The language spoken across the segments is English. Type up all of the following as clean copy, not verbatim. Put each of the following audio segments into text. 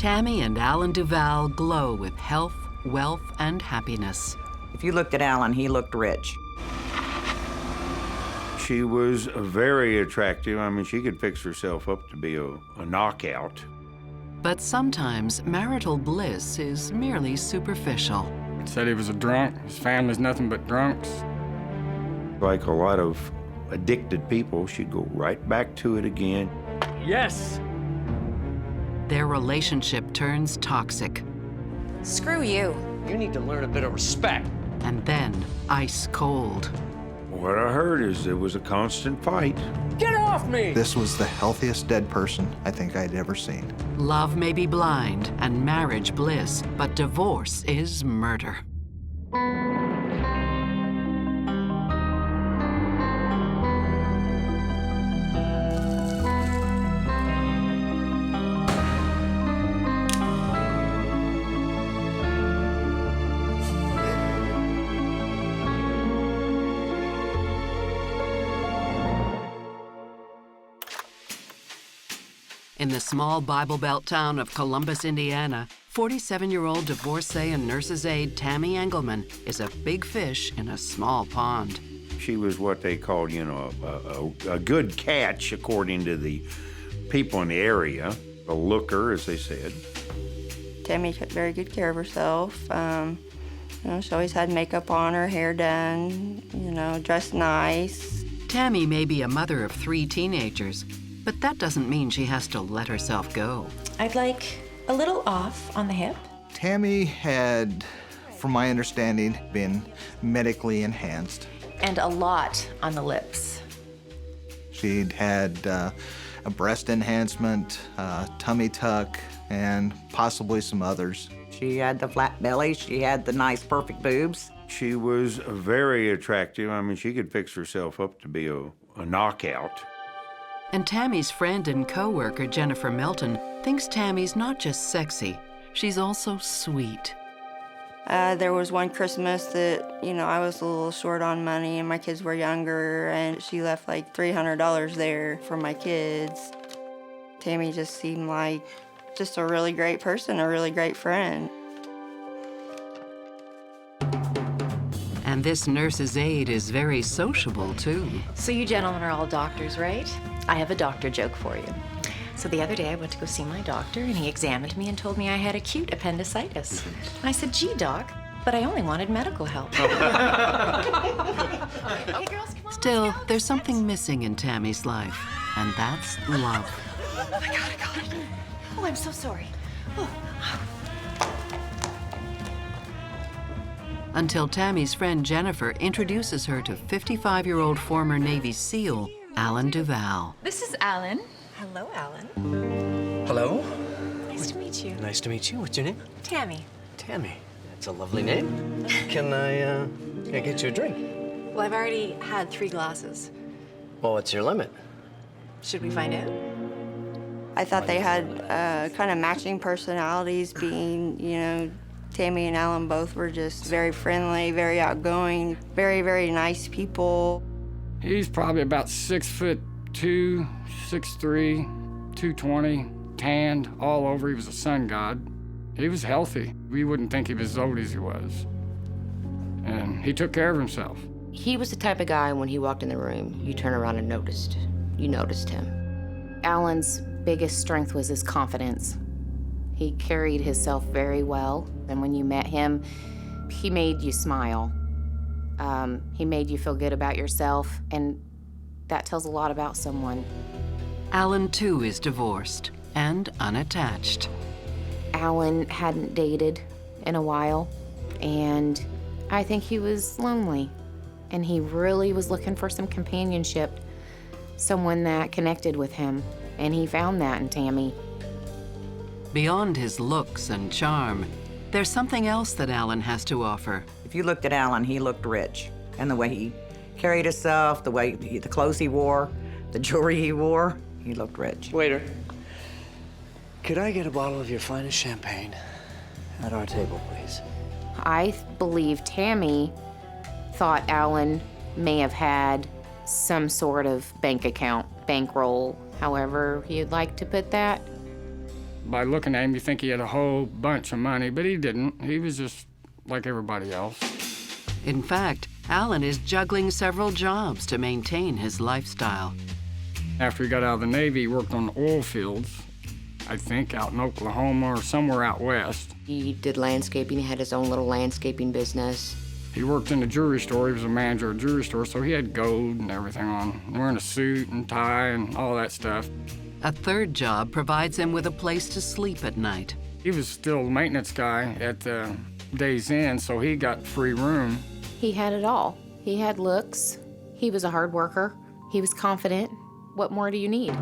Tammy and Alan Duval glow with health, wealth, and happiness. If you looked at Alan, he looked rich. She was very attractive. I mean, she could fix herself up to be a knockout. But sometimes marital bliss is merely superficial. Said he was a drunk. His family's nothing but drunks. Like a lot of addicted people, she'd go right back to it again. Yes! Their relationship turns toxic. Screw you. You need to learn a bit of respect. And then ice cold. What I heard is there was a constant fight. Get off me! This was the healthiest dead person I think I'd ever seen. Love may be blind and marriage bliss, but divorce is murder. In the small Bible Belt town of Columbus, Indiana, 47-year-old divorcee and nurse's aide Tammy Engelman is a big fish in a small pond. She was what they called, you know, a good catch, according to the people in the area. A looker, as they said. Tammy took very good care of herself. She always had makeup on, her hair done, dressed nice. Tammy may be a mother of 3 teenagers, but that doesn't mean she has to let herself go. I'd like a little off on the hip. Tammy had, from my understanding, been medically enhanced. And a lot on the lips. She'd had a breast enhancement, tummy tuck, and possibly some others. She had the flat belly. She had the nice, perfect boobs. She was very attractive. I mean, she could fix herself up to be a knockout. And Tammy's friend and co-worker, Jennifer Melton, thinks Tammy's not just sexy, she's also sweet. There was one Christmas that, I was a little short on money and my kids were younger, and she left like $300 there for my kids. Tammy just seemed like just a really great person, a really great friend. And this nurse's aide is very sociable, too. So you gentlemen are all doctors, right? I have a doctor joke for you. So the other day I went to go see my doctor and he examined me and told me I had acute appendicitis. And I said, gee, doc, but I only wanted medical help. Hey, girls, come on. Still, there's something missing in Tammy's life, and that's love. I got it. Oh, I'm so sorry. Oh. Until Tammy's friend Jennifer introduces her to 55-year-old former Navy SEAL, Alan Duval. This is Alan. Hello, Alan. Hello? Nice to meet you. Nice to meet you. What's your name? Tammy. Tammy. That's a lovely name. Can I get you a drink? Well, I've already had 3 glasses. Well, what's your limit? Should we find out? I thought they had kind of matching personalities, being, Tammy and Alan both were just very friendly, very outgoing, very, very nice people. He's probably about 6'2", 6'3", 220, tanned all over. He was a sun god. He was healthy. We wouldn't think he was as old as he was. And he took care of himself. He was the type of guy, when he walked in the room, you turn around and you noticed him. Alan's biggest strength was his confidence. He carried himself very well, and when you met him, he made you smile. He made you feel good about yourself, and that tells a lot about someone. Alan, too, is divorced and unattached. Alan hadn't dated in a while, and I think he was lonely, and he really was looking for some companionship, someone that connected with him, and he found that in Tammy. Beyond his looks and charm, there's something else that Alan has to offer. If you looked at Alan, he looked rich. And the way he carried himself, the clothes he wore, the jewelry he wore, he looked rich. Waiter, could I get a bottle of your finest champagne at our table, please? I believe Tammy thought Alan may have had some sort of bank account, bankroll, however you'd like to put that. By looking at him, you think he had a whole bunch of money, but he didn't. He was just like everybody else. In fact, Alan is juggling several jobs to maintain his lifestyle. After he got out of the Navy, he worked on the oil fields, I think out in Oklahoma or somewhere out west. He did landscaping. He had his own little landscaping business. He worked in the jewelry store. He was a manager of a jewelry store, so he had gold and everything on, wearing a suit and tie and all that stuff. A third job provides him with a place to sleep at night. He was still a maintenance guy at the Days Inn, so he got free room. He had it all. He had looks. He was a hard worker. He was confident. What more do you need?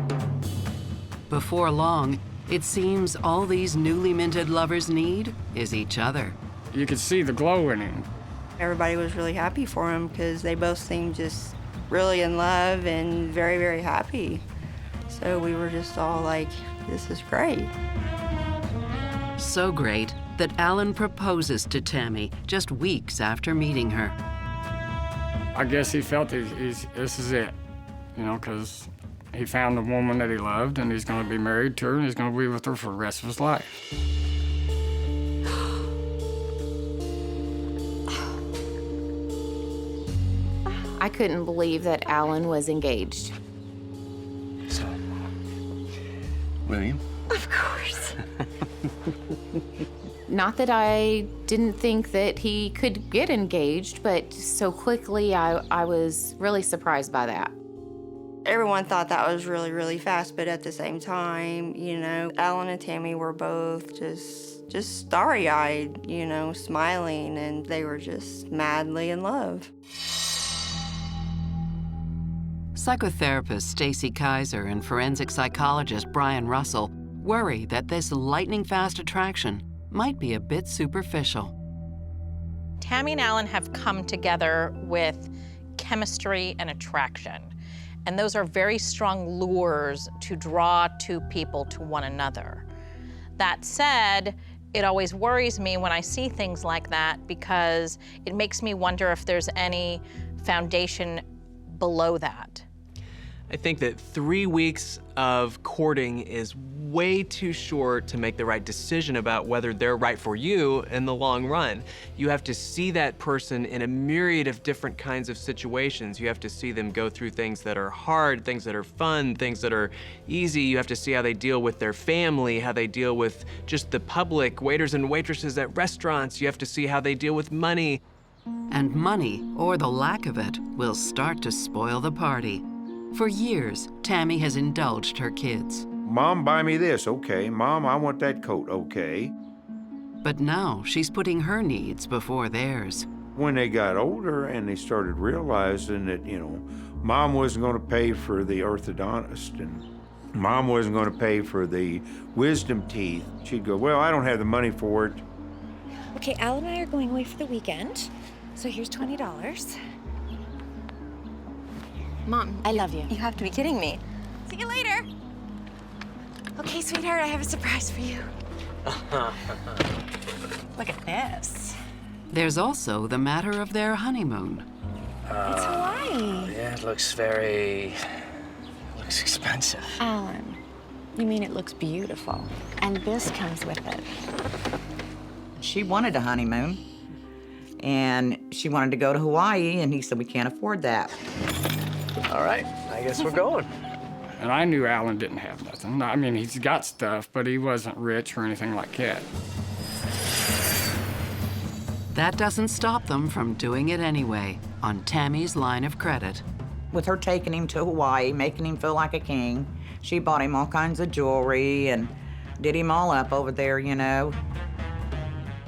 Before long, it seems all these newly minted lovers need is each other. You could see the glow in him. Everybody was really happy for him because they both seemed just really in love and very, very happy. So we were just all like, this is great. So great that Alan proposes to Tammy just weeks after meeting her. I guess he felt this is it, you know, because he found a woman that he loved, and he's going to be married to her, and he's going to be with her for the rest of his life. I couldn't believe that Alan was engaged. So, William? Of course. Not that I didn't think that he could get engaged, but so quickly I was really surprised by that. Everyone thought that was really, really fast, but at the same time, you know, Alan and Tammy were both just starry-eyed, you know, smiling, and they were just madly in love. Psychotherapist Stacy Kaiser and forensic psychologist Brian Russell worry that this lightning-fast attraction might be a bit superficial. Tammy and Alan have come together with chemistry and attraction, and those are very strong lures to draw two people to one another. That said, it always worries me when I see things like that because it makes me wonder if there's any foundation below that. I think that 3 weeks of courting is way too short to make the right decision about whether they're right for you in the long run. You have to see that person in a myriad of different kinds of situations. You have to see them go through things that are hard, things that are fun, things that are easy. You have to see how they deal with their family, how they deal with just the public, waiters and waitresses at restaurants. You have to see how they deal with money. And money, or the lack of it, will start to spoil the party. For years, Tammy has indulged her kids. Mom, buy me this. Okay. Mom, I want that coat. Okay. But now she's putting her needs before theirs. When they got older and they started realizing that, you know, Mom wasn't going to pay for the orthodontist and Mom wasn't going to pay for the wisdom teeth, she'd go, well, I don't have the money for it. Okay, Al and I are going away for the weekend, so here's $20. Mom, I love you. you have to be kidding me. See you later. Okay, sweetheart, I have a surprise for you. Look at this. There's also the matter of their honeymoon. It's Hawaii. Yeah, it looks looks expensive. Alan, you mean it looks beautiful. And this comes with it. She wanted a honeymoon, and she wanted to go to Hawaii, and he said, we can't afford that. All right, I guess we're going. And I knew Alan didn't have nothing. I mean, he's got stuff, but he wasn't rich or anything like that. That doesn't stop them from doing it anyway, on Tammy's line of credit. With her taking him to Hawaii, making him feel like a king, she bought him all kinds of jewelry and did him all up over there, you know.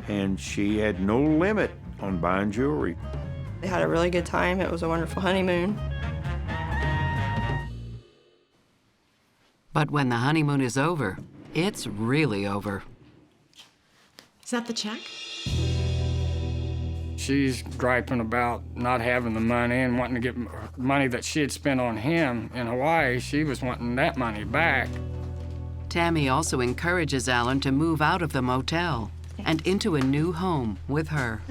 And she had no limit on buying jewelry. They had a really good time. It was a wonderful honeymoon. But when the honeymoon is over, it's really over. Is that the check? She's griping about not having the money and wanting to get money that she had spent on him in Hawaii. She was wanting that money back. Tammy also encourages Alan to move out of the motel and into a new home with her.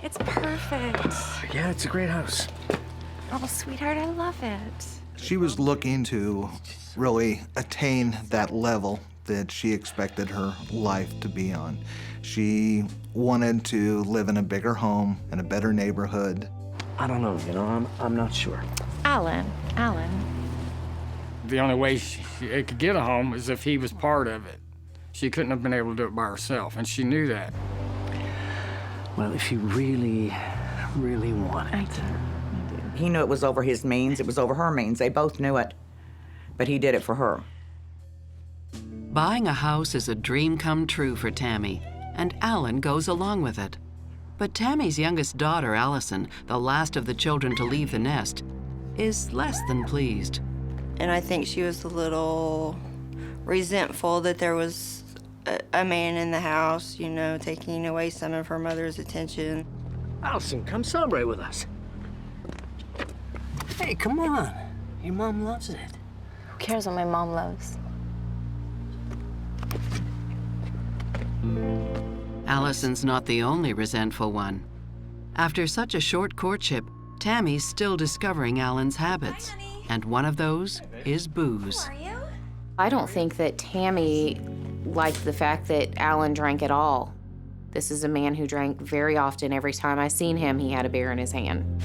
It's perfect. Yeah, it's a great house. Oh, sweetheart, I love it. She was looking to really attain that level that she expected her life to be on. She wanted to live in a bigger home, in a better neighborhood. I don't know, you know, I'm not sure. Alan. The only way it could get a home is if he was part of it. She couldn't have been able to do it by herself, and she knew that. Well, if you really, really want it. He knew it was over his means, it was over her means. They both knew it, but he did it for her. Buying a house is a dream come true for Tammy, and Alan goes along with it. But Tammy's youngest daughter, Allison, the last of the children to leave the nest, is less than pleased. And I think she was a little resentful that there was a man in the house, you know, taking away some of her mother's attention. Allison, come celebrate with us. Hey, come on. Your mom loves it. Who cares what my mom loves? Allison's not the only resentful one. After such a short courtship, Tammy's still discovering Alan's habits, and one of those is booze. I don't think that Tammy liked the fact that Alan drank at all. This is a man who drank very often. Every time I seen him, he had a beer in his hand.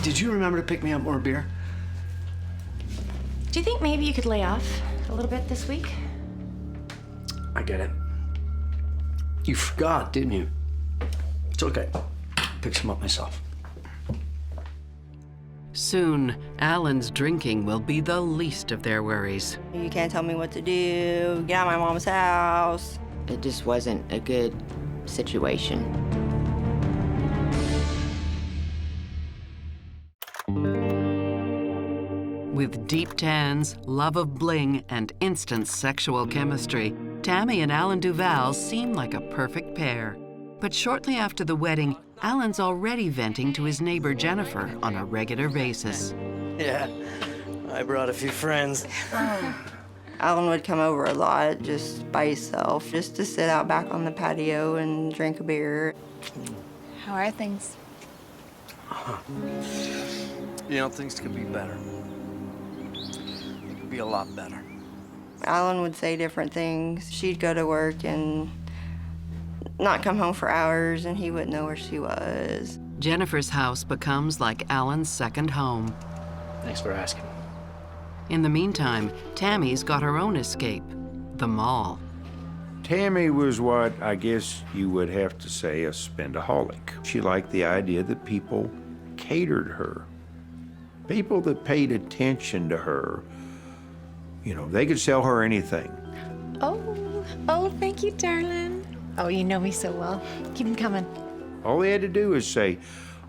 Did you remember to pick me up more beer? Do you think maybe you could lay off a little bit this week? I get it. You forgot, didn't you? It's okay. Pick some up myself. Soon, Alan's drinking will be the least of their worries. You can't tell me what to do. Get out of my mom's house. It just wasn't a good situation. With deep tans, love of bling, and instant sexual chemistry, Tammy and Alan Vows seem like a perfect pair. But shortly after the wedding, Alan's already venting to his neighbor Jennifer on a regular basis. Yeah, I brought a few friends. Alan would come over a lot just by himself, just to sit out back on the patio and drink a beer. How are things? You know, things could be better. It could be a lot better. Alan would say different things. She'd go to work and not come home for hours, and he wouldn't know where she was. Jennifer's house becomes like Alan's second home. Thanks for asking. In the meantime, Tammy's got her own escape, the mall. Tammy was what I guess you would have to say a spendaholic. She liked the idea that people catered her. People that paid attention to her. You know, they could sell her anything. Oh, thank you, darling. Oh, you know me so well. Keep them coming. All they had to do is say,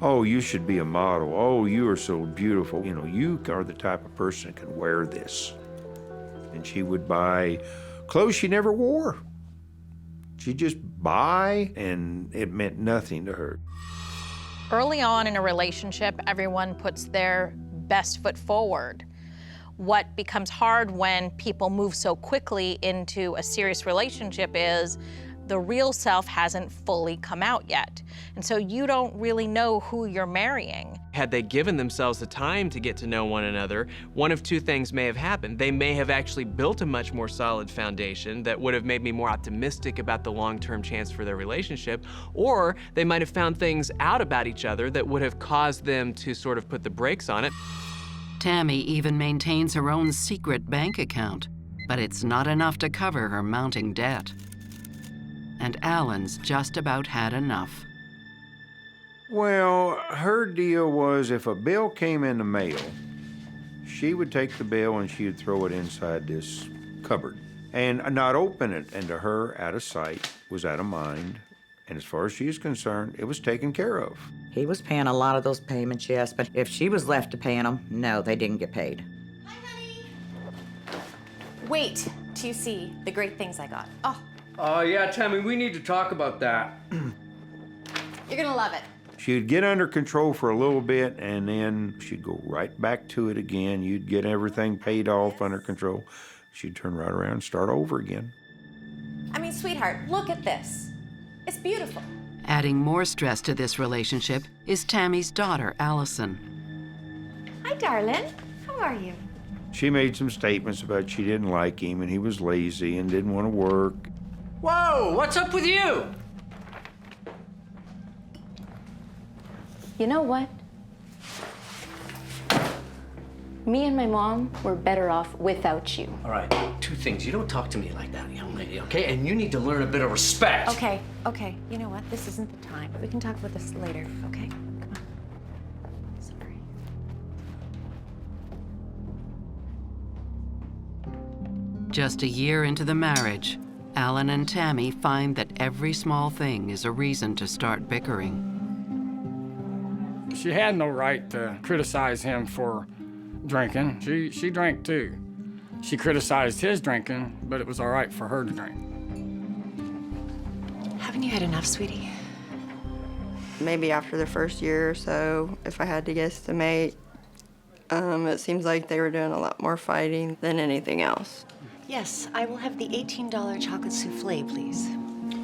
oh, you should be a model. Oh, you are so beautiful. You know, you are the type of person that can wear this. And she would buy clothes she never wore. She'd just buy, and it meant nothing to her. Early on in a relationship, everyone puts their best foot forward. What becomes hard when people move so quickly into a serious relationship is the real self hasn't fully come out yet. And so you don't really know who you're marrying. Had they given themselves the time to get to know one another, one of two things may have happened. They may have actually built a much more solid foundation that would have made me more optimistic about the long-term chance for their relationship, or they might have found things out about each other that would have caused them to sort of put the brakes on it. Tammy even maintains her own secret bank account, but it's not enough to cover her mounting debt. And Alan's just about had enough. Well, her deal was if a bill came in the mail, she would take the bill and she would throw it inside this cupboard and not open it. And to her, out of sight was out of mind. And as far as she's concerned, it was taken care of. He was paying a lot of those payments, yes, but if she was left to paying them, no, they didn't get paid. Wait till you see the great things I got. Oh, Yeah, Tammy, we need to talk about that. you're gonna love it. She'd get under control for a little bit, and then she'd go right back to it again. You'd get everything paid off under control. She'd turn right around and start over again. I mean, sweetheart, look at this. It's beautiful. Adding more stress to this relationship is Tammy's daughter, Allison. Hi, darling. How are you? She made some statements about she didn't like him and he was lazy and didn't want to work. Whoa, what's up with you? You know what? Me and my mom were better off without you. All right, two things. You don't talk to me like that, young lady, okay? And you need to learn a bit of respect. Okay, okay. You know what? This isn't the time. We can talk about this later, okay? Come on. Sorry. Just a year into the marriage, Alan and Tammy find that every small thing is a reason to start bickering. She had no right to criticize him for drinking. She drank too. She criticized his drinking, but it was all right for her to drink. Haven't you had enough, sweetie? Maybe after the first year or so, if I had to guesstimate, it seems like they were doing a lot more fighting than anything else. Yes, I will have the $18 chocolate souffle, please.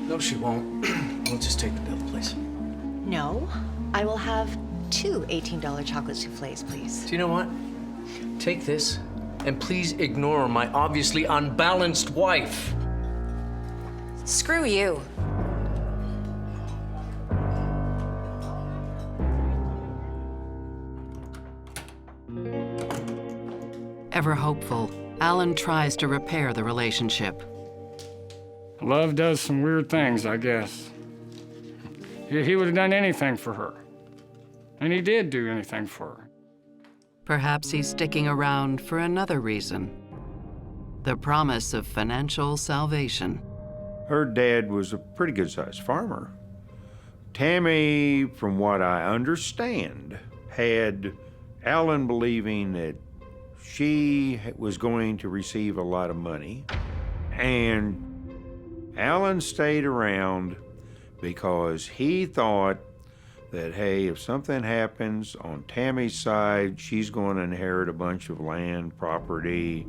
No, she won't. We'll just take the bill, please. No, I will have two $18 chocolate souffles, please. Do you know what? Take this, and please ignore my obviously unbalanced wife. Screw you. Ever hopeful, Alan tries to repair the relationship. Love does some weird things, I guess. He would have done anything for her. And he did do anything for her. Perhaps he's sticking around for another reason. The promise of financial salvation. Her dad was a pretty good-sized farmer. Tammy, from what I understand, had Alan believing that she was going to receive a lot of money, and Alan stayed around because he thought that, hey, if something happens on Tammy's side, she's going to inherit a bunch of land, property.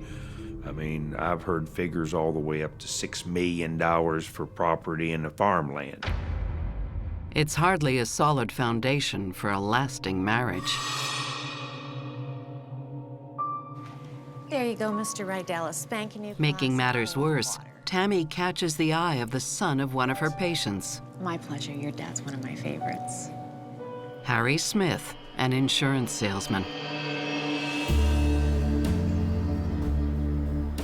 I mean, I've heard figures all the way up to $6 million for property in the farmland. It's hardly a solid foundation for a lasting marriage. There you go, Mr. Rydell, a spanking new Making glass matters of worse, water. Tammy catches the eye of the son of one of her patients, My pleasure. Your dad's one of my favorites. Harry Smith, an insurance salesman.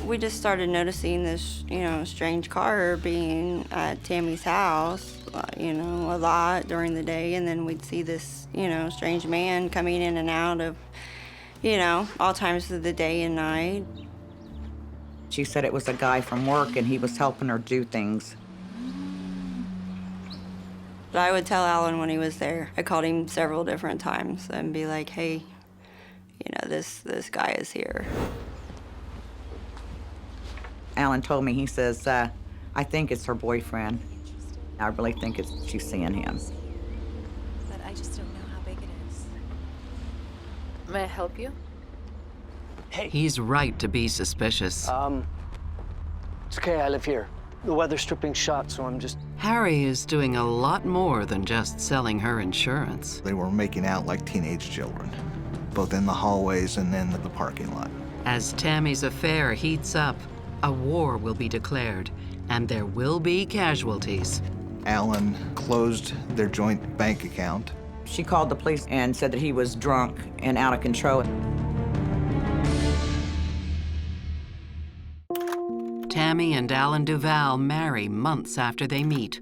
We just started noticing this, strange car being at Tammy's house, a lot during the day, and then we'd see this, strange man coming in and out of, all times of the day and night. She said it was a guy from work and he was helping her do things. But I would tell Alan when he was there. I called him several different times and be like, hey, this guy is here. Alan told me, he says, I think it's her boyfriend. I really think she's seeing him. But I just don't know how big it is. May I help you? He's right to be suspicious. It's okay, I live here. The weather's stripping shot, so I'm just... Harry is doing a lot more than just selling her insurance. They were making out like teenage children, both in the hallways and in the parking lot. As Tammy's affair heats up, a war will be declared, and there will be casualties. Alan closed their joint bank account. She called the police and said that he was drunk and out of control. Tammy and Alan Duval marry months after they meet,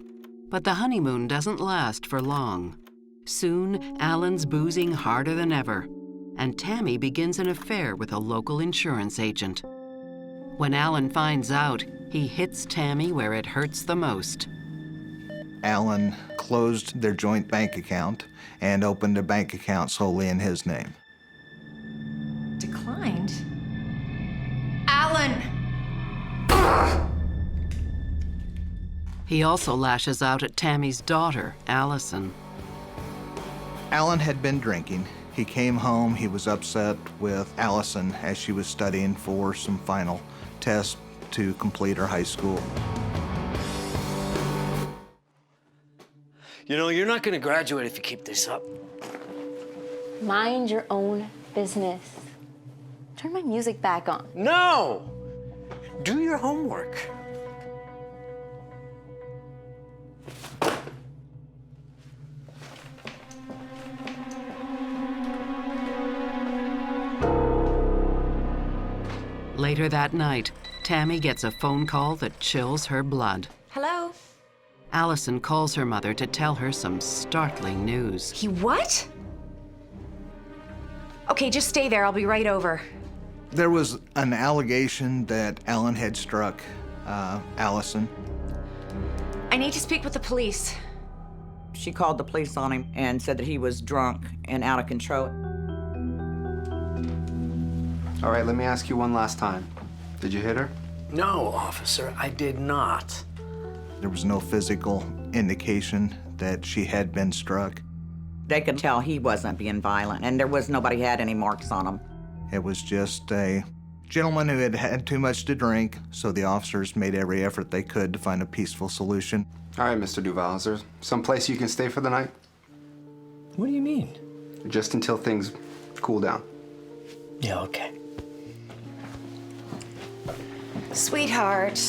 but the honeymoon doesn't last for long. Soon, Alan's boozing harder than ever, and Tammy begins an affair with a local insurance agent. When Alan finds out, he hits Tammy where it hurts the most. Alan closed their joint bank account and opened a bank account solely in his name. Declined? Alan! He also lashes out at Tammy's daughter, Allison. Alan had been drinking. He came home, he was upset with Allison as she was studying for some final tests to complete her high school. You're not gonna graduate if you keep this up. Mind your own business. Turn my music back on. No! Do your homework. Later that night, Tammy gets a phone call that chills her blood. Hello? Allison calls her mother to tell her some startling news. He what? Okay, just stay there. I'll be right over. There was an allegation that Alan had struck Allison. I need to speak with the police. She called the police on him and said that he was drunk and out of control. All right, let me ask you one last time. Did you hit her? No, officer, I did not. There was no physical indication that she had been struck. They could tell he wasn't being violent, and there was nobody had any marks on him. It was just a gentleman who had had too much to drink, so the officers made every effort they could to find a peaceful solution. All right, Mr. Duval, is there some place you can stay for the night? What do you mean? Just until things cool down. Yeah, okay. Sweetheart.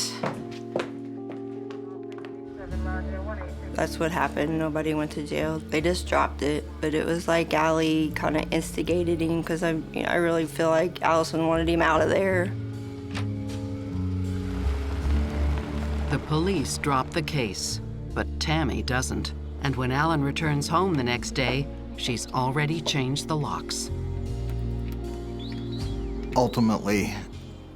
That's what happened. Nobody went to jail. They just dropped it. But it was like Allie kind of instigated him because I really feel like Allison wanted him out of there. The police drop the case, but Tammy doesn't. And when Alan returns home the next day, she's already changed the locks. Ultimately,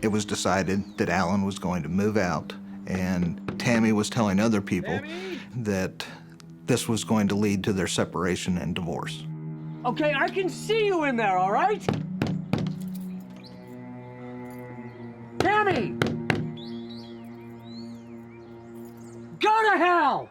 it was decided that Alan was going to move out, and Tammy was telling other people that this was going to lead to their separation and divorce. Okay, I can see you in there, all right? Tammy! Go to hell!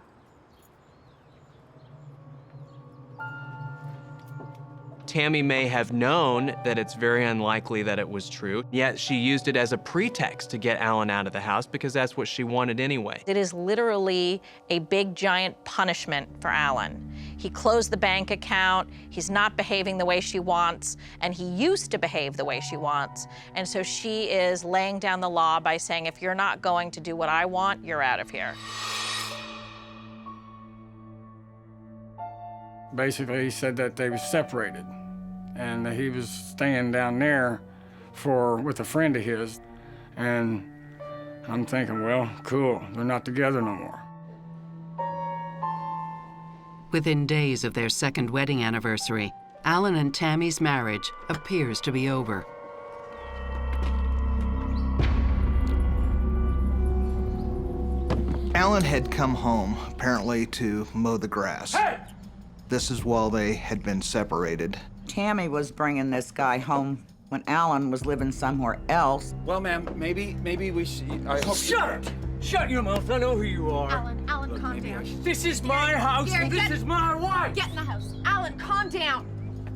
Tammy may have known that it's very unlikely that it was true, yet she used it as a pretext to get Alan out of the house because that's what she wanted anyway. It is literally a big, giant punishment for Alan. He closed the bank account, he's not behaving the way she wants, and he used to behave the way she wants. And so she is laying down the law by saying, if you're not going to do what I want, you're out of here. Basically, he said that they were separated and that he was staying down there with a friend of his. And I'm thinking, well, cool, they're not together no more. Within days of their second wedding anniversary, Alan and Tammy's marriage appears to be over. Alan had come home, apparently, to mow the grass. Hey! This is while they had been separated. Tammy was bringing this guy home when Alan was living somewhere else. Well, ma'am, maybe we should. I hope. Shut it! Shut your mouth. I know who you are. Alan, calm down. This is my house and this is my wife. Get in the house. Alan, calm down.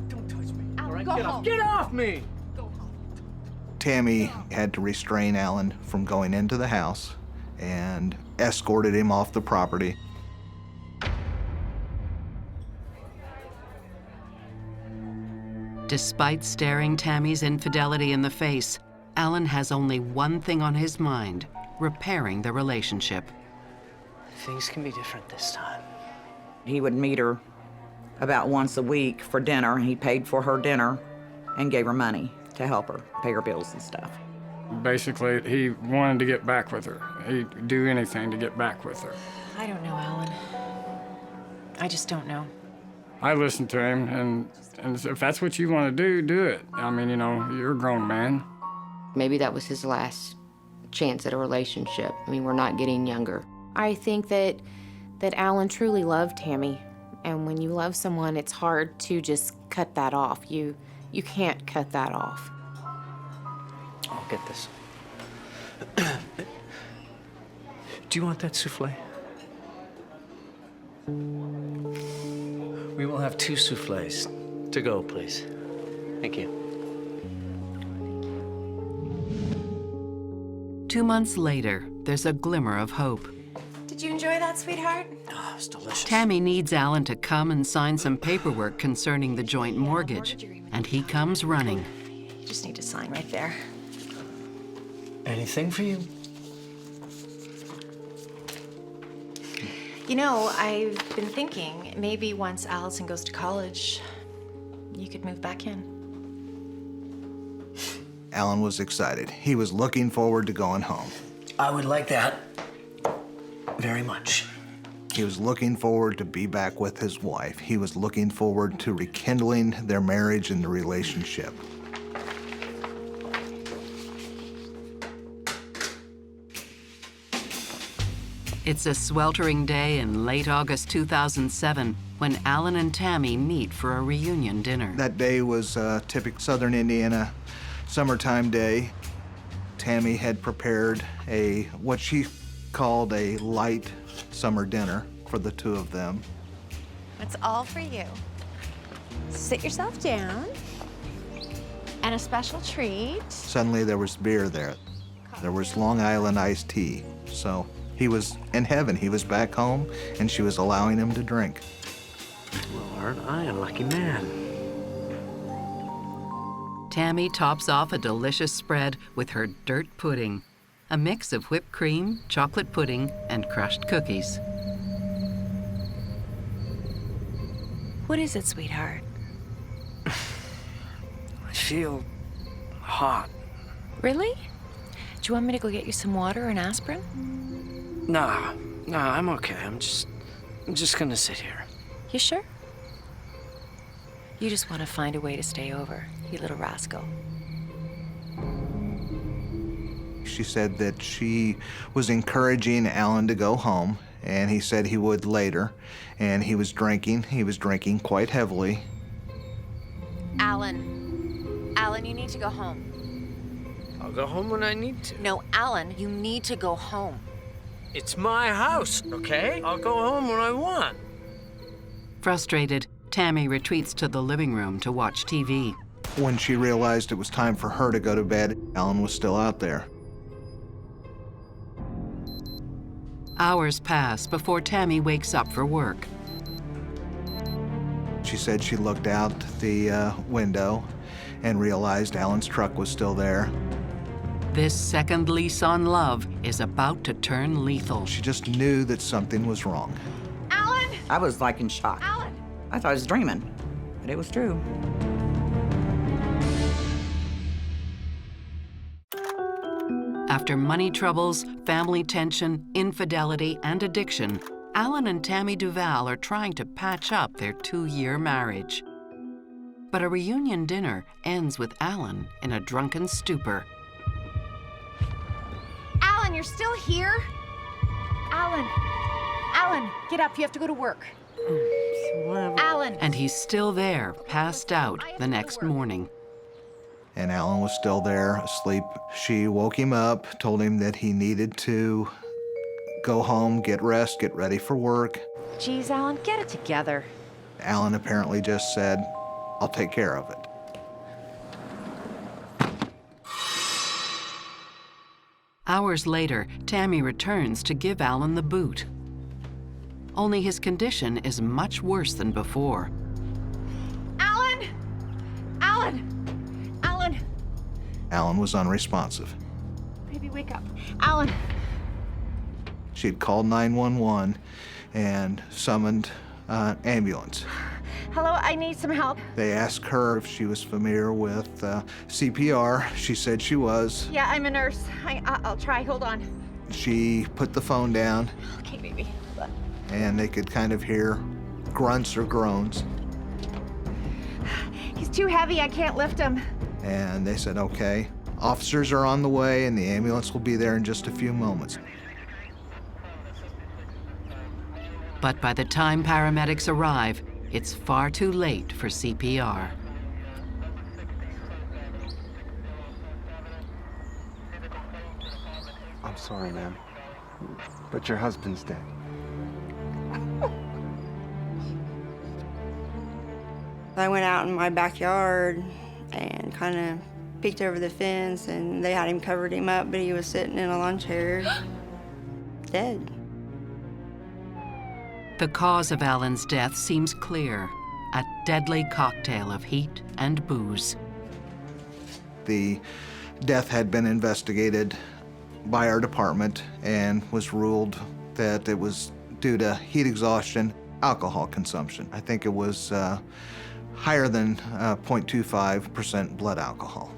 Don't touch me. Alan, all right, go get home. off. Get off me. Go home. Tammy had to restrain Alan from going into the house and escorted him off the property. Despite staring Tammy's infidelity in the face, Alan has only one thing on his mind: repairing the relationship. Things can be different this time. He would meet her about once a week for dinner. He paid for her dinner and gave her money to help her pay her bills and stuff. Basically, he wanted to get back with her. He'd do anything to get back with her. I don't know, Alan. I just don't know. I listened to him, and if that's what you want to do, do it. I mean, you know, you're a grown man. Maybe that was his last chance at a relationship. I mean, we're not getting younger. I think that Alan truly loved Tammy, and when you love someone, it's hard to just cut that off. You can't cut that off. I'll get this. Do you want that souffle? We will have 2 souffles. To go, please. Thank you. 2 months later, there's a glimmer of hope. Did you enjoy that, sweetheart? Oh, it's delicious. Tammy needs Alan to come and sign some paperwork concerning the joint mortgage, and he comes running. Just need to sign right there. Anything for you? You know, I've been thinking maybe once Allison goes to college, you could move back in. Alan was excited. He was looking forward to going home. I would like that very much. He was looking forward to be back with his wife. He was looking forward to rekindling their marriage and the relationship. It's a sweltering day in late August 2007 when Alan and Tammy meet for a reunion dinner. That day was a typical Southern Indiana summertime day. Tammy had prepared what she called a light summer dinner for the two of them. It's all for you. Sit yourself down. And a special treat. Suddenly there was beer there. There was Long Island iced tea. So he was in heaven. He was back home, and she was allowing him to drink. Well, aren't I a lucky man? Tammy tops off a delicious spread with her dirt pudding, a mix of whipped cream, chocolate pudding, and crushed cookies. What is it, sweetheart? I feel hot. Really? Do you want me to go get you some water or an aspirin? Nah, I'm okay. I'm just gonna sit here. You sure? You just want to find a way to stay over, you little rascal. She said that she was encouraging Alan to go home, and he said he would later. And he was drinking. He was drinking quite heavily. Alan, you need to go home. I'll go home when I need to. No, Alan, you need to go home. It's my house, okay? I'll go home when I want. Frustrated, Tammy retreats to the living room to watch TV. When she realized it was time for her to go to bed, Alan was still out there. Hours pass before Tammy wakes up for work. She said she looked out the window and realized Alan's truck was still there. This second lease on love is about to turn lethal. She just knew that something was wrong. Alan! I was like in shock. Alan! I thought I was dreaming, but it was true. After money troubles, family tension, infidelity, and addiction, Alan and Tammy Duval are trying to patch up their 2-year marriage. But a reunion dinner ends with Alan in a drunken stupor. Alan, you're still here? Alan, get up. You have to go to work. Alan! And he's still there, passed out, the next morning. And Alan was still there, asleep. She woke him up, told him that he needed to go home, get rest, get ready for work. Geez, Alan, get it together. Alan apparently just said, "I'll take care of it." Hours later, Tammy returns to give Alan the boot. Only his condition is much worse than before. Alan! Alan was unresponsive. Baby, wake up. Alan! She'd called 911 and summoned an ambulance. Hello, I need some help. They asked her if she was familiar with CPR. She said she was. Yeah, I'm a nurse. I'll try. Hold on. She put the phone down, Okay, baby. Hold on. and they could kind of hear grunts or groans. He's too heavy. I can't lift him. And they said, "Okay, officers are on the way, and the ambulance will be there in just a few moments." But by the time paramedics arrive, it's far too late for CPR. I'm sorry, ma'am, but your husband's dead. I went out in my backyard and kind of peeked over the fence, and they had covered him up, but he was sitting in a lawn chair, dead. The cause of Alan's death seems clear: a deadly cocktail of heat and booze. the death had been investigated by our department and was ruled that it was due to heat exhaustion, alcohol consumption. I think it was higher than 0.25% blood alcohol,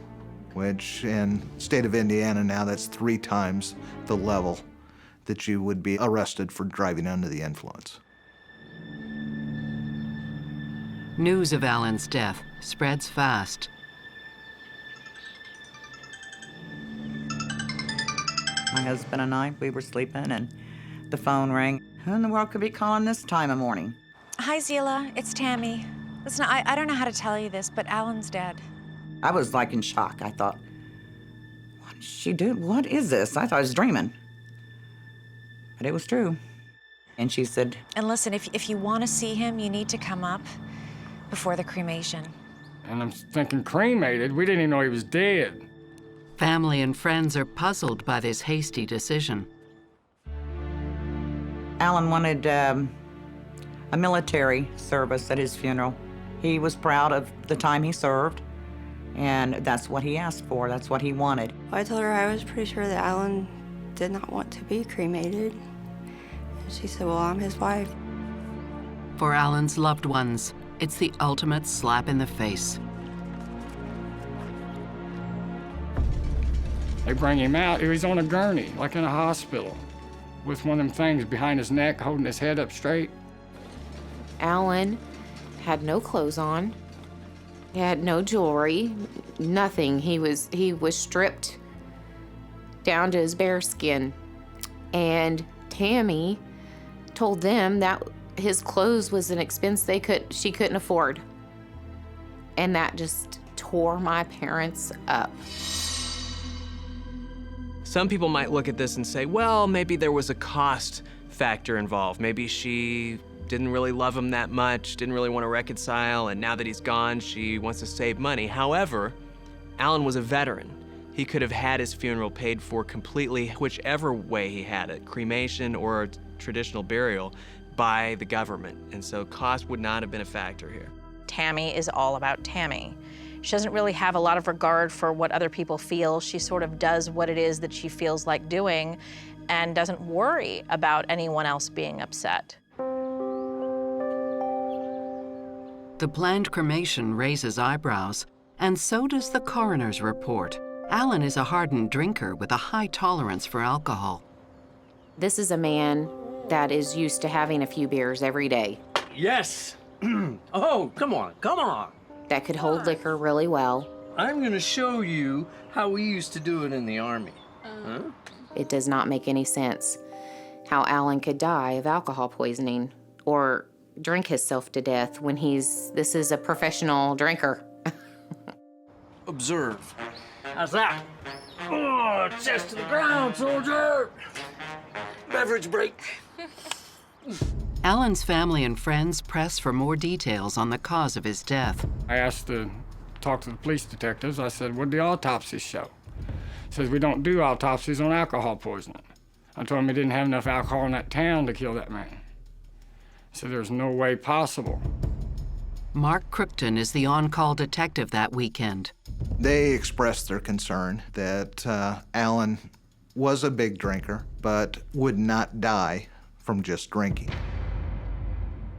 which in state of Indiana now, that's 3 times the level that you would be arrested for driving under the influence. News of Alan's death spreads fast. My husband and I, we were sleeping, and the phone rang. Who in the world could be calling this time of morning? Hi, Zila. It's Tammy. Listen, I don't know how to tell you this, but Alan's dead. I was like in shock. I thought, what did she do? What is this? I thought I was dreaming. But it was true. And she said, And listen, if you want to see him, you need to come up before the cremation. And I'm thinking, cremated? We didn't even know he was dead. Family and friends are puzzled by this hasty decision. Alan wanted a military service at his funeral. He was proud of the time he served, and that's what he asked for. That's what he wanted. I told her I was pretty sure that Alan did not want to be cremated. And she said, well, I'm his wife. For Alan's loved ones, it's the ultimate slap in the face. They bring him out, he's on a gurney, like in a hospital, with one of them things behind his neck, holding his head up straight. Alan had no clothes on. He had no jewelry, nothing. He was stripped down to his bare skin. And Tammy told them that his clothes was an expense she couldn't afford. And that just tore my parents up. Some people might look at this and say, well, maybe there was a cost factor involved. Maybe she didn't really love him that much, didn't really want to reconcile, and now that he's gone, she wants to save money. However, Alan was a veteran. He could have had his funeral paid for completely, whichever way he had it, cremation or traditional burial, by the government. And so cost would not have been a factor here. Tammy is all about Tammy. She doesn't really have a lot of regard for what other people feel. She sort of does what it is that she feels like doing and doesn't worry about anyone else being upset. The planned cremation raises eyebrows, and so does the coroner's report. Alan is a hardened drinker with a high tolerance for alcohol. This is a man that is used to having a few beers every day. Yes. Oh, come on, come on. That could hold liquor really well. I'm gonna show you how we used to do it in the Army. Huh? It does not make any sense how Alan could die of alcohol poisoning or drink himself to death when this is a professional drinker. Observe. How's that? Oh, chest to the ground, soldier! Beverage break. Alan's family and friends press for more details on the cause of his death. I asked to talk to the police detectives. I said, what did the autopsy show? He says, we don't do autopsies on alcohol poisoning. I told him he didn't have enough alcohol in that town to kill that man. I said, there's no way possible. Mark Crookton is the on-call detective that weekend. They expressed their concern that Alan was a big drinker, but would not die from just drinking.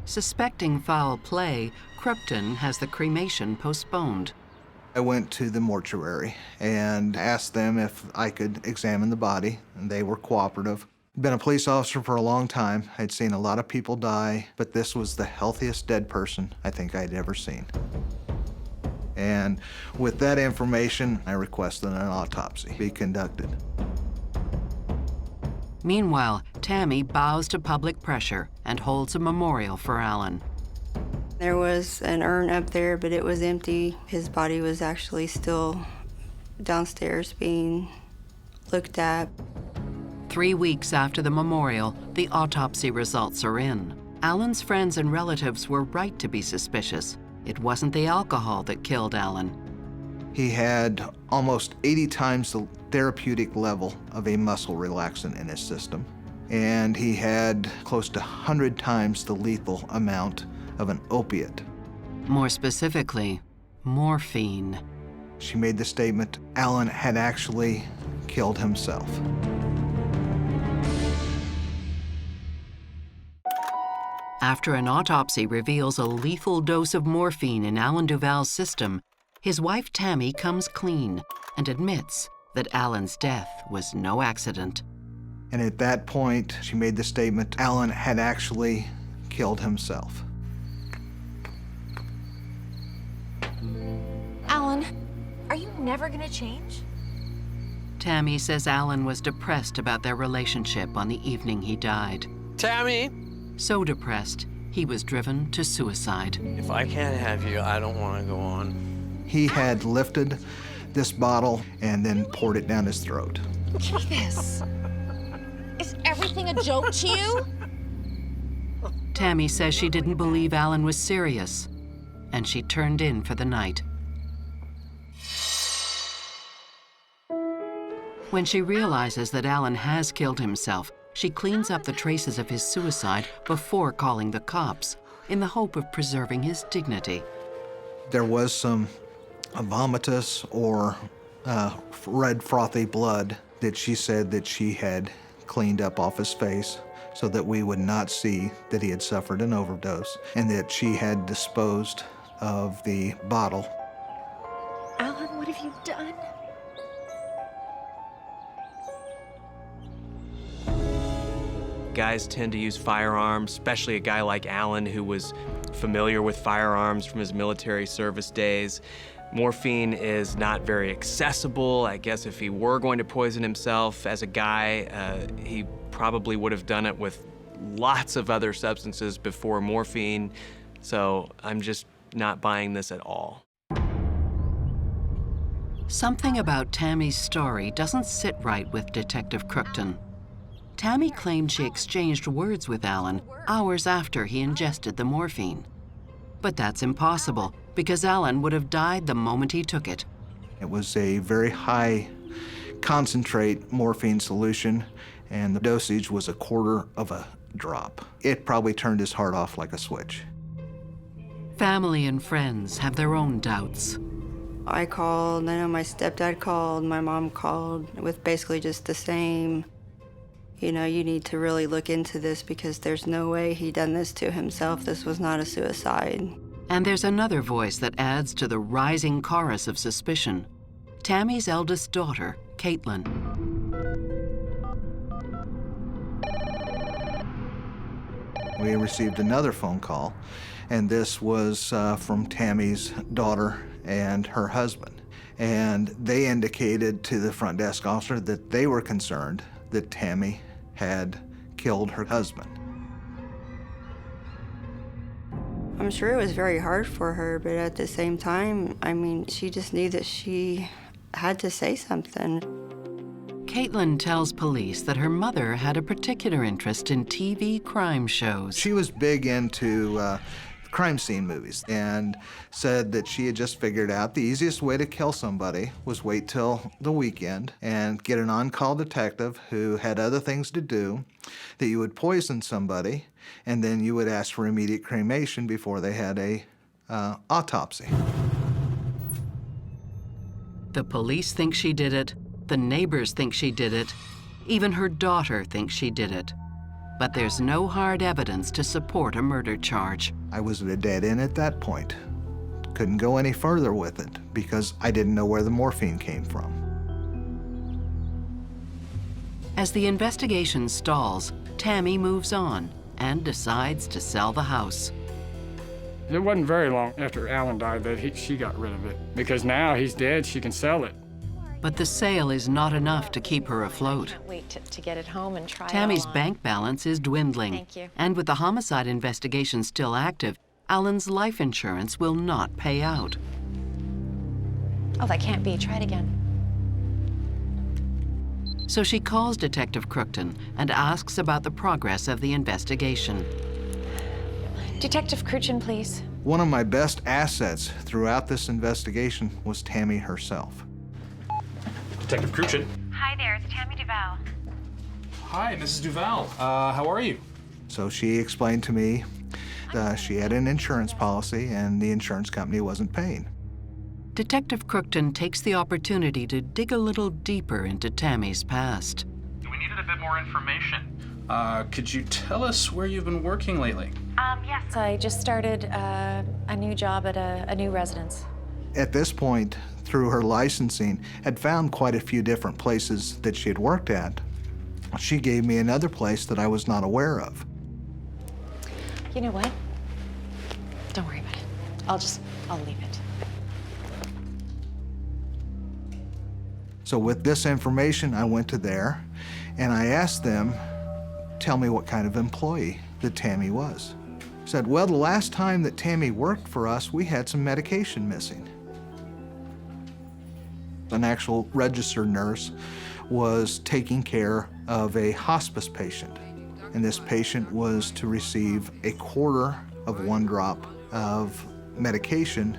Suspecting foul play, Crookton has the cremation postponed. I went to the mortuary and asked them if I could examine the body, and they were cooperative. Been a police officer for a long time. I'd seen a lot of people die, but this was the healthiest dead person I think I'd ever seen. And with that information, I requested an autopsy be conducted. Meanwhile, Tammy bows to public pressure and holds a memorial for Alan. There was an urn up there, but it was empty. His body was actually still downstairs being looked at. 3 weeks after the memorial, the autopsy results are in. Alan's friends and relatives were right to be suspicious. It wasn't the alcohol that killed Alan. He had almost 80 times the therapeutic level of a muscle relaxant in his system, and he had close to 100 times the lethal amount of an opiate. More specifically, morphine. She made the statement Alan had actually killed himself. After an autopsy reveals a lethal dose of morphine in Alan Duvall's system, his wife Tammy comes clean and admits that Alan's death was no accident. And at that point, she made the statement Alan had actually killed himself. Alan, are you never gonna change? Tammy says Alan was depressed about their relationship on the evening he died. Tammy! So depressed, he was driven to suicide. If I can't have you, I don't want to go on. He had lifted this bottle and then poured it down his throat. Jesus. Is everything a joke to you? Tammy says she didn't believe Alan was serious, and she turned in for the night. When she realizes that Alan has killed himself, she cleans up the traces of his suicide before calling the cops, in the hope of preserving his dignity. There was some vomitus or red frothy blood that she said that she had cleaned up off his face so that we would not see that he had suffered an overdose, and that she had disposed of the bottle. Alan, what have you done? Guys tend to use firearms, especially a guy like Alan who was familiar with firearms from his military service days. Morphine is not very accessible. I guess if he were going to poison himself as a guy, he probably would have done it with lots of other substances before morphine. So I'm just not buying this at all. Something about Tammy's story doesn't sit right with Detective Crookton. Tammy claimed she exchanged words with Alan hours after he ingested the morphine. But that's impossible, because Alan would have died the moment he took it. It was a very high concentrate morphine solution, and the dosage was 1/4 of a drop. It probably turned his heart off like a switch. Family and friends have their own doubts. I called, I know my stepdad called, my mom called, with basically just the same, you know, you need to really look into this because there's no way he done this to himself. This was not a suicide. And there's another voice that adds to the rising chorus of suspicion. Tammy's eldest daughter, Caitlin. We received another phone call, and this was from Tammy's daughter and her husband. And they indicated to the front desk officer that they were concerned that Tammy had killed her husband. I'm sure it was very hard for her, but at the same time, I mean, she just knew that she had to say something. Caitlin tells police that her mother had a particular interest in TV crime shows. She was big into crime scene movies and said that she had just figured out the easiest way to kill somebody was wait till the weekend and get an on-call detective who had other things to do, that you would poison somebody, and then you would ask for immediate cremation before they had a autopsy. The police think she did it, the neighbors think she did it, even her daughter thinks she did it. But there's no hard evidence to support a murder charge. I was at a dead end at that point. Couldn't go any further with it because I didn't know where the morphine came from. As the investigation stalls, Tammy moves on and decides to sell the house. It wasn't very long after Alan died that she got rid of it, because now he's dead, she can sell it. But the sale is not enough to keep her afloat. Can't wait to get it home and try Tammy's it all on. bank balance is dwindling. Thank you. And with the homicide investigation still active, Alan's life insurance will not pay out. Oh, that can't be. Try it again. So she calls Detective Crookton and asks about the progress of the investigation. Detective Cruchin, please. One of my best assets throughout this investigation was Tammy herself. Detective Cruchin. Hi there, it's Tammy Duval. Hi, Mrs. Duval. How are you? So she explained to me she had an insurance policy and the insurance company wasn't paying. Detective Crookton takes the opportunity to dig a little deeper into Tammy's past. We needed a bit more information. Could you tell us where you've been working lately? Yes, I just started a new job at a new residence. At this point, through her licensing, had found quite a few different places that she had worked at. She gave me another place that I was not aware of. You know what? Don't worry about it. I'll leave it. So with this information, I went to there and I asked them, tell me what kind of employee that Tammy was. Said, well, the last time that Tammy worked for us, we had some medication missing. An actual registered nurse was taking care of a hospice patient. And this patient was to receive a quarter of 1 drop of medication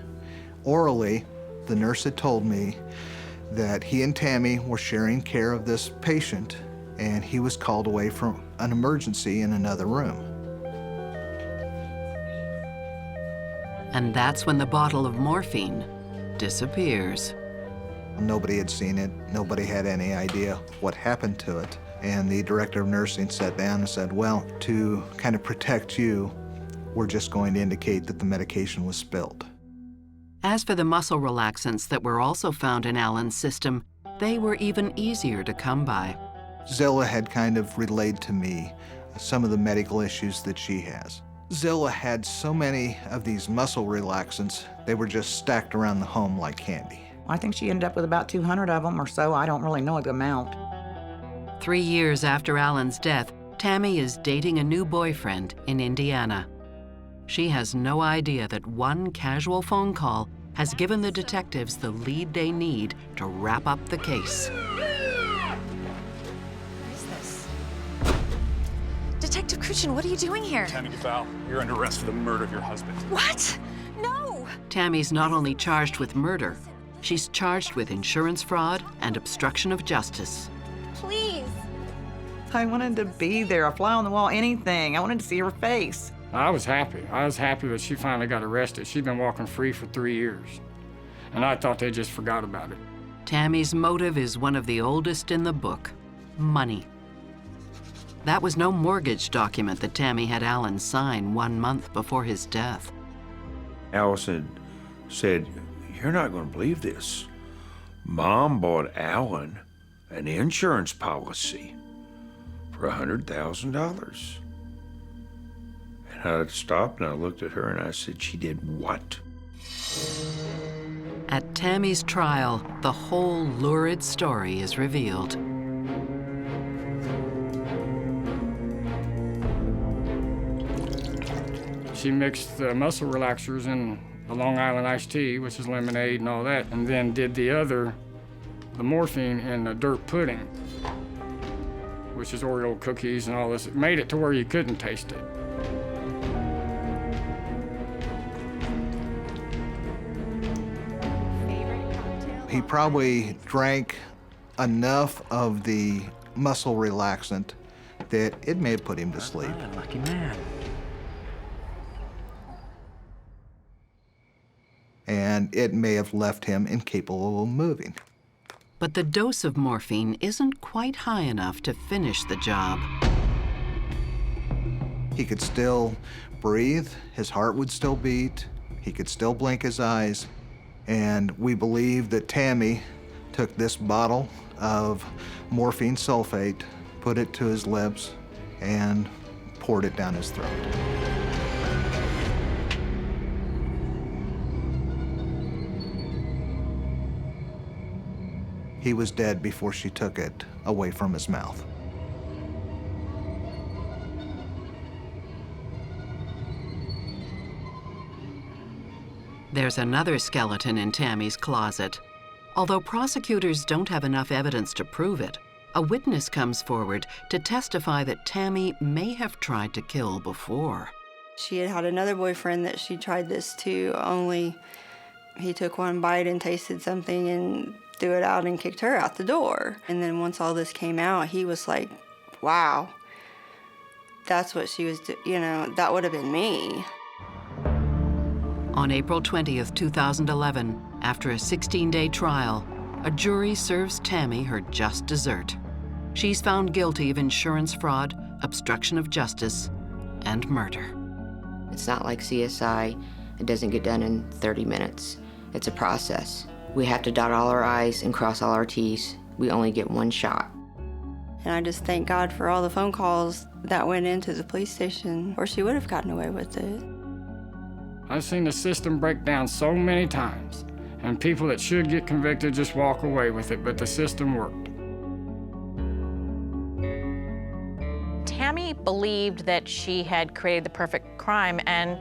orally. The nurse had told me that he and Tammy were sharing care of this patient, and he was called away from an emergency in another room. And that's when the bottle of morphine disappears. Nobody had seen it. Nobody had any idea what happened to it. And the director of nursing sat down and said, well, to kind of protect you, we're just going to indicate that the medication was spilled. As for the muscle relaxants that were also found in Alan's system, they were even easier to come by. Zilla had kind of relayed to me some of the medical issues that she has. Zilla had so many of these muscle relaxants, they were just stacked around the home like candy. I think she ended up with about 200 of them or so. I don't really know the amount. 3 years after Alan's death, Tammy is dating a new boyfriend in Indiana. She has no idea that one casual phone call has given the detectives the lead they need to wrap up the case. What is this? Detective Crucian, what are you doing here? Tammy DeVal, you're under arrest for the murder of your husband. What? No! Tammy's not only charged with murder, she's charged with insurance fraud and obstruction of justice. Please. I wanted to be there, a fly on the wall, anything. I wanted to see her face. I was happy. I was happy that she finally got arrested. She'd been walking free for 3 years. And I thought they just forgot about it. Tammy's motive is one of the oldest in the book: money. That was no mortgage document that Tammy had Alan sign 1 month before his death. Allison said, you're not going to believe this. Mom bought Alan an insurance policy for $100,000. And I stopped and I looked at her and I said, she did what? At Tammy's trial, the whole lurid story is revealed. She mixed the muscle relaxers in the Long Island iced tea, which is lemonade and all that, and then did the morphine in the dirt pudding, which is Oreo cookies and all this. It made it to where you couldn't taste it. He probably drank enough of the muscle relaxant that it may have put him to sleep. Lucky man. And it may have left him incapable of moving. But the dose of morphine isn't quite high enough to finish the job. He could still breathe, his heart would still beat, he could still blink his eyes, and we believe that Tammy took this bottle of morphine sulfate, put it to his lips, and poured it down his throat. He was dead before she took it away from his mouth. There's another skeleton in Tammy's closet. Although prosecutors don't have enough evidence to prove it, a witness comes forward to testify that Tammy may have tried to kill before. She had had another boyfriend that she tried this to, only he took one bite and tasted something and threw it out and kicked her out the door. And then once all this came out, he was like, wow, that's what she was, that would have been me. On April 20th, 2011, after a 16-day trial, a jury serves Tammy her just dessert. She's found guilty of insurance fraud, obstruction of justice, and murder. It's not like CSI. It doesn't get done in 30 minutes. It's a process. We have to dot all our I's and cross all our T's. We only get one shot. And I just thank God for all the phone calls that went into the police station, or she would have gotten away with it. I've seen the system break down so many times, and people that should get convicted just walk away with it, but the system worked. Tammy believed that she had created the perfect crime, and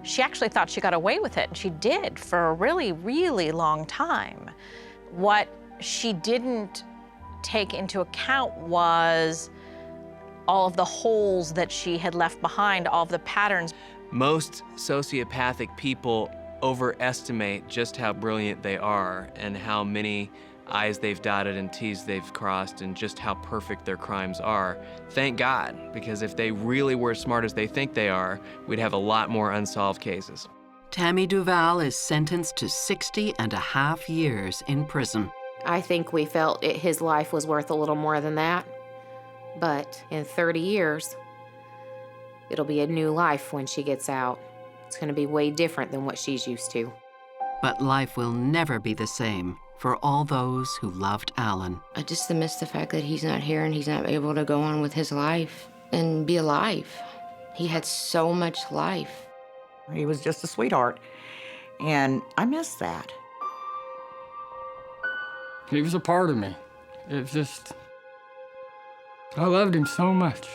she actually thought she got away with it, and she did for a really, really long time. What she didn't take into account was all of the holes that she had left behind, all of the patterns. Most sociopathic people overestimate just how brilliant they are and how many I's they've dotted and T's they've crossed and just how perfect their crimes are. Thank God, because if they really were as smart as they think they are, we'd have a lot more unsolved cases. Tammy Duval is sentenced to 60.5 years in prison. I think we felt his life was worth a little more than that. But in 30 years, it'll be a new life when she gets out. It's going to be way different than what she's used to. But life will never be the same for all those who loved Alan. I just miss the fact that he's not here and he's not able to go on with his life and be alive. He had so much life. He was just a sweetheart, and I miss that. He was a part of me. It was just, I loved him so much.